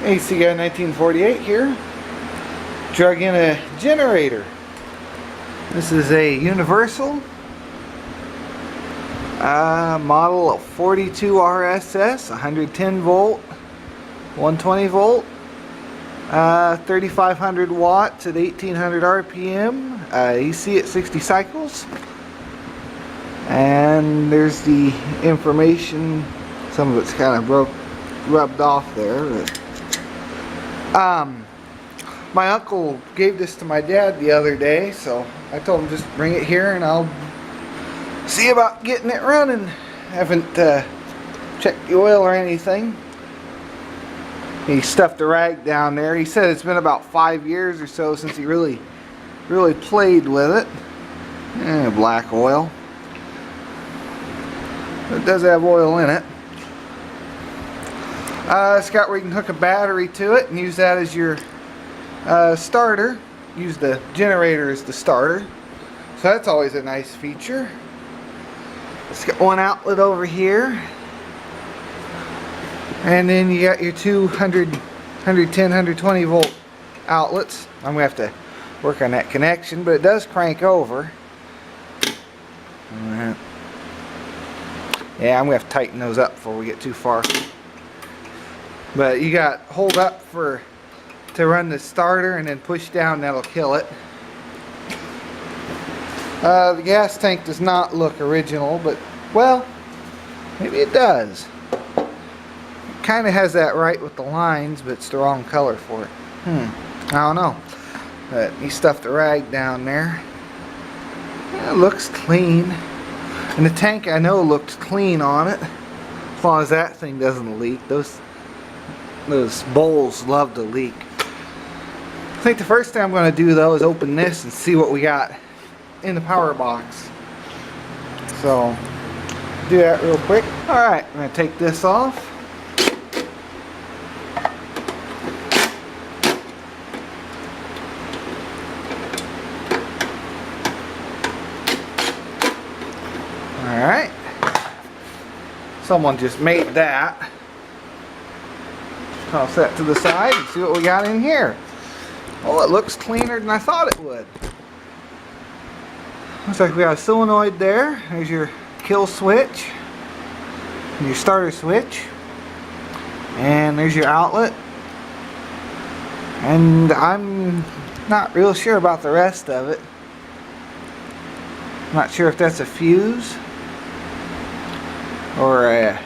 AC Guy 1948 here. Drug in a generator. This is a Universal model of 42 RSS, 110 volt, 120 volt, 3500 watts at 1800 RPM, AC at 60 cycles. And there's the information. Some of it's kind of rubbed off there. But, my uncle gave this to my dad the other day, so I told him just bring it here and I'll see about getting it running. Haven't checked the oil or anything. He stuffed a rag down there. He said it's been about 5 years or so since he really played with it. Black oil. It does have oil in it. It's got where you can hook a battery to it and use that as your starter. Use the generator as the starter. So that's always a nice feature. It's got one outlet over here. And then you got your 200, 110, 120 volt outlets. I'm going to have to work on that connection, but it does crank over. Yeah, I'm going to have to tighten those up before we get too far. But you got hold up to run the starter and then push down, that'll kill it. The gas tank does not look original, but well, maybe it does. It kind of has that right with the lines, but it's the wrong color for it. I don't know. But he stuffed a rag down there. Yeah, it looks clean. And the tank I know looked clean on it. As long as that thing doesn't leak. Those bowls love to leak. I think the first thing I'm going to do though is open this and see what we got in the power box. So do that real quick. Alright, I'm going to take this off. Alright. Someone just made that. I'll set it to the side and see what we got in here. Oh, it looks cleaner than I thought it would. Looks like we got a solenoid there. There's your kill switch. And your starter switch. And there's your outlet. And I'm not real sure about the rest of it. Not sure if that's a fuse or a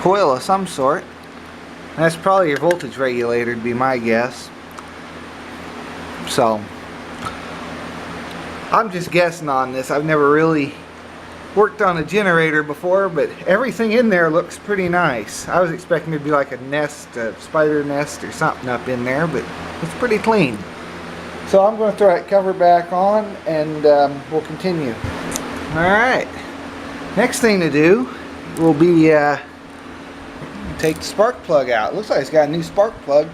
coil of some sort. And that's probably your voltage regulator, to be my guess. So I'm just guessing on this. I've never really worked on a generator before, but everything in there looks pretty nice. I was expecting it to be like a nest, a spider nest or something up in there, but it's pretty clean. So I'm going to throw that cover back on and we'll continue. Alright, next thing to do will be take the spark plug out. Looks like it's got a new spark plug.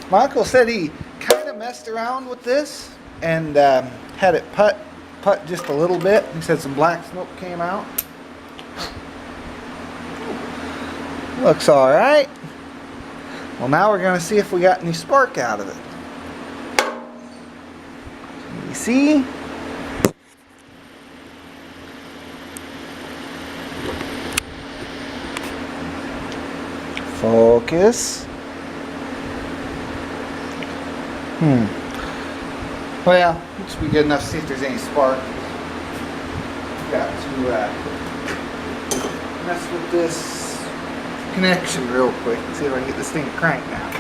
My uncle said he kind of messed around with this and had it putt just a little bit. He said some black smoke came out. Looks alright. Well, now we're going to see if we got any spark out of it. You see? Focus. Well, it should be good enough to see if there's any spark. Got to mess with this connection real quick and see if I can get this thing to crank now.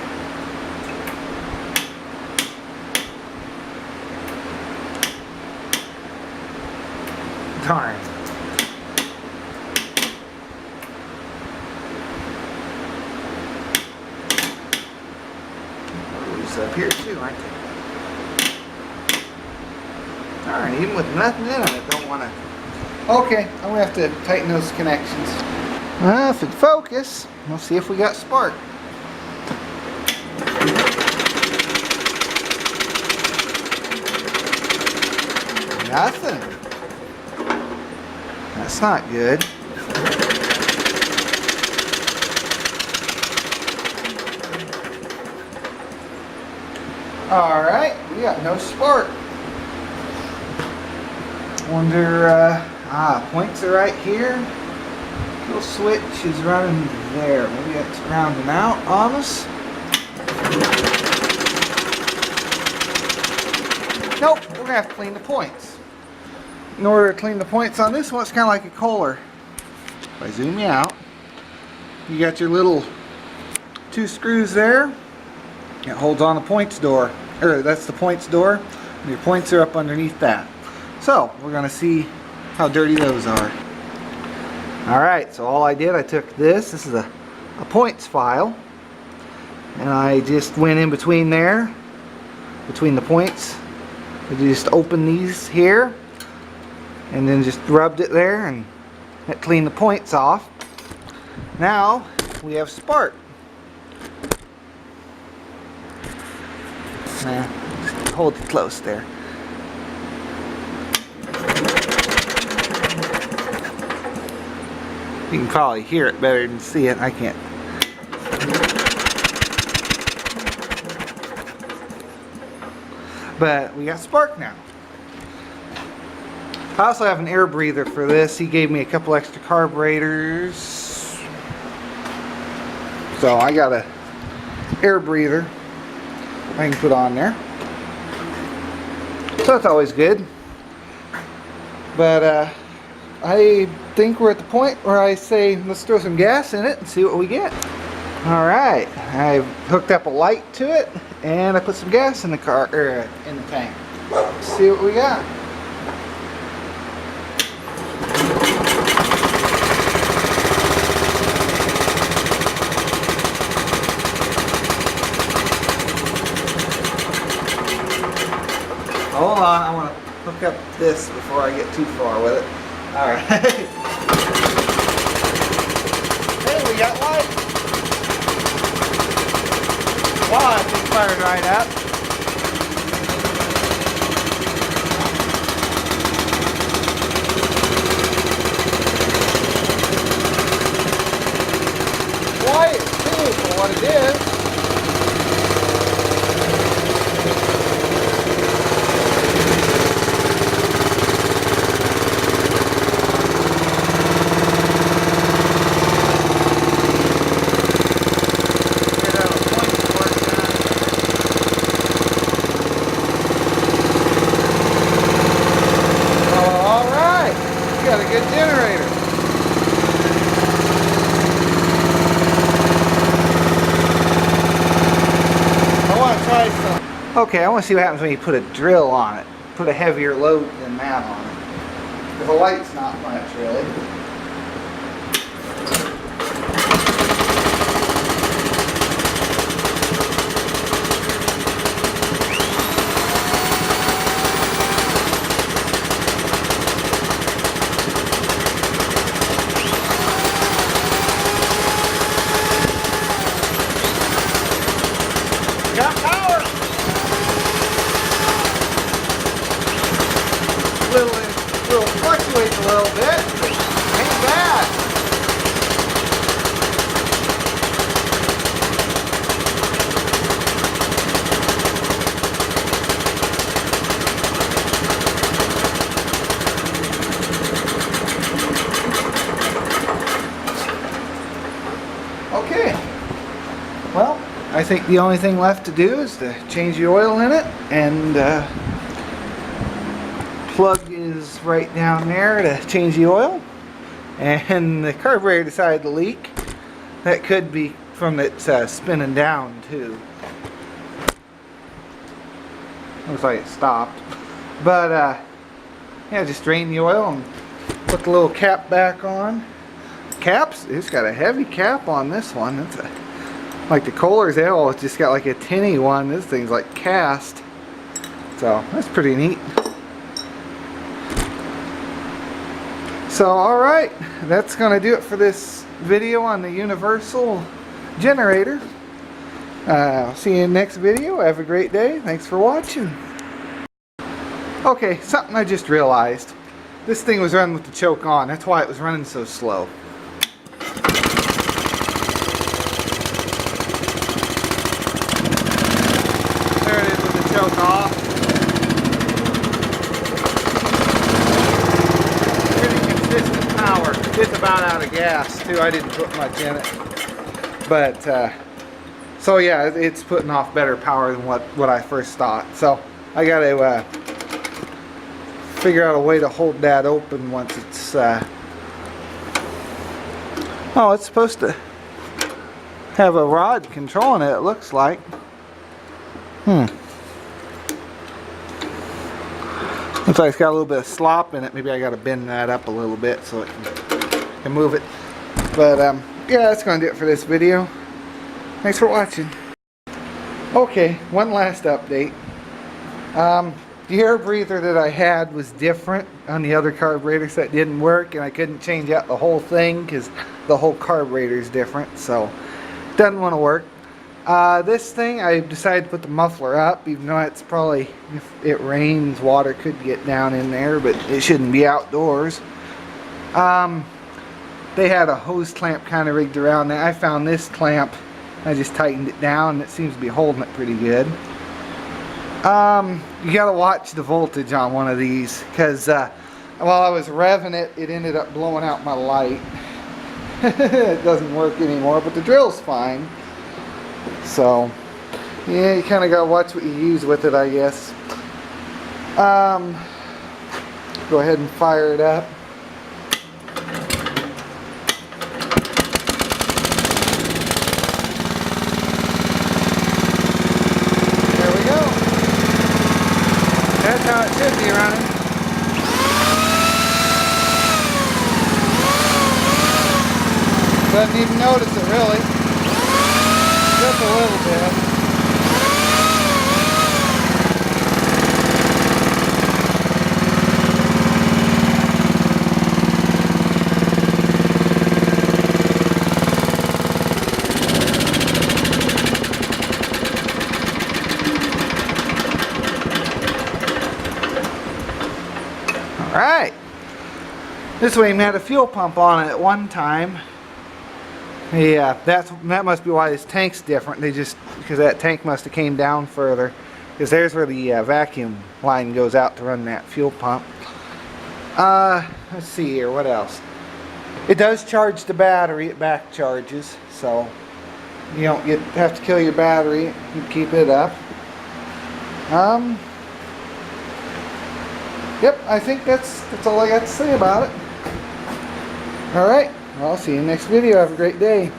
Darn. Up here too, aren't they? Darn, even with nothing in them, it don't want to. Okay, I'm gonna have to tighten those connections. If it focus, we'll see if we got spark. Nothing. That's not good. Alright, we got no spark. Wonder, points are right here. Kill switch is running there. Maybe that's grounding out on us. Nope, we're gonna have to clean the points. In order to clean the points on this one, it's kind of like a Kohler. If I zoom you out, you got your little 2 screws there. It holds on the points door, or that's the points door, and your points are up underneath that. So we're gonna see how dirty those are. Alright, so all I did, I took this is a points file, and I just went in between there, between the points. I just opened these here, and then just rubbed it there, and that cleaned the points off. Now we have spark. Just hold it close there. You can probably hear it better than see it. I can't. But we got spark now. I also have an air breather for this. He gave me a couple extra carburetors. So I got a air breather I can put on there. So that's always good. But I think we're at the point where I say let's throw some gas in it and see what we get. Alright, I've hooked up a light to it and I put some gas in the car, or in the tank. Let's see what we got. Hold on, I want to hook up this before I get too far with it. Alright. Hey, we got light. Wow, that thing fired right up. Quiet too for what it is. Got a good generator. I want to try some. Okay, I want to see what happens when you put a drill on it. Put a heavier load than that on it. The light's not much really. Got power. Little fluctuates a little bit. Ain't bad. Okay. Well, I think the only thing left to do is to change the oil in it, and plug is right down there to change the oil, and the carburetor decided to leak. That could be from it spinning down too. Looks like it stopped, but yeah, just drain the oil and put the little cap back on. Caps, it's got a heavy cap on this one. It's like the Kohler's ale, it's just got like a tinny one. This thing's like cast. So that's pretty neat. So alright, that's going to do it for this video on the universal generator. See you in the next video. Have a great day. Thanks for watching. Okay, something I just realized. This thing was running with the choke on. That's why it was running so slow. There it is with the gas too. I didn't put much in it. But, so yeah, it's putting off better power than what I first thought. So I got to figure out a way to hold that open once it's, oh, it's supposed to have a rod controlling it, it looks like. Looks like it's got a little bit of slop in it. Maybe I got to bend that up a little bit so it can move it. But yeah, that's going to do it for this video. Thanks for watching. Okay, one last update. The air breather that I had was different on the other carburetors that didn't work, and I couldn't change out the whole thing because the whole carburetor is different, so it doesn't want to work. This thing, I decided to put the muffler up, even though it's probably, if it rains, water could get down in there, but it shouldn't be outdoors. They had a hose clamp kind of rigged around there. I found this clamp, I just tightened it down, and it seems to be holding it pretty good. You gotta watch the voltage on one of these, because while I was revving it, it ended up blowing out my light. It doesn't work anymore, but the drill's fine. So, yeah, you kind of gotta watch what you use with it, I guess. Go ahead and fire it up. That's how it should be running. Doesn't even notice it really. Just a little bit. Alright, this way we had a fuel pump on it at one time. Yeah, that must be why this tank's different. Because that tank must have came down further. Because there's where the vacuum line goes out to run that fuel pump. Let's see here, what else? It does charge the battery, it back charges, so you don't have to kill your battery, you keep it up. Yep, I think that's all I got to say about it. Alright, well, I'll see you in the next video. Have a great day.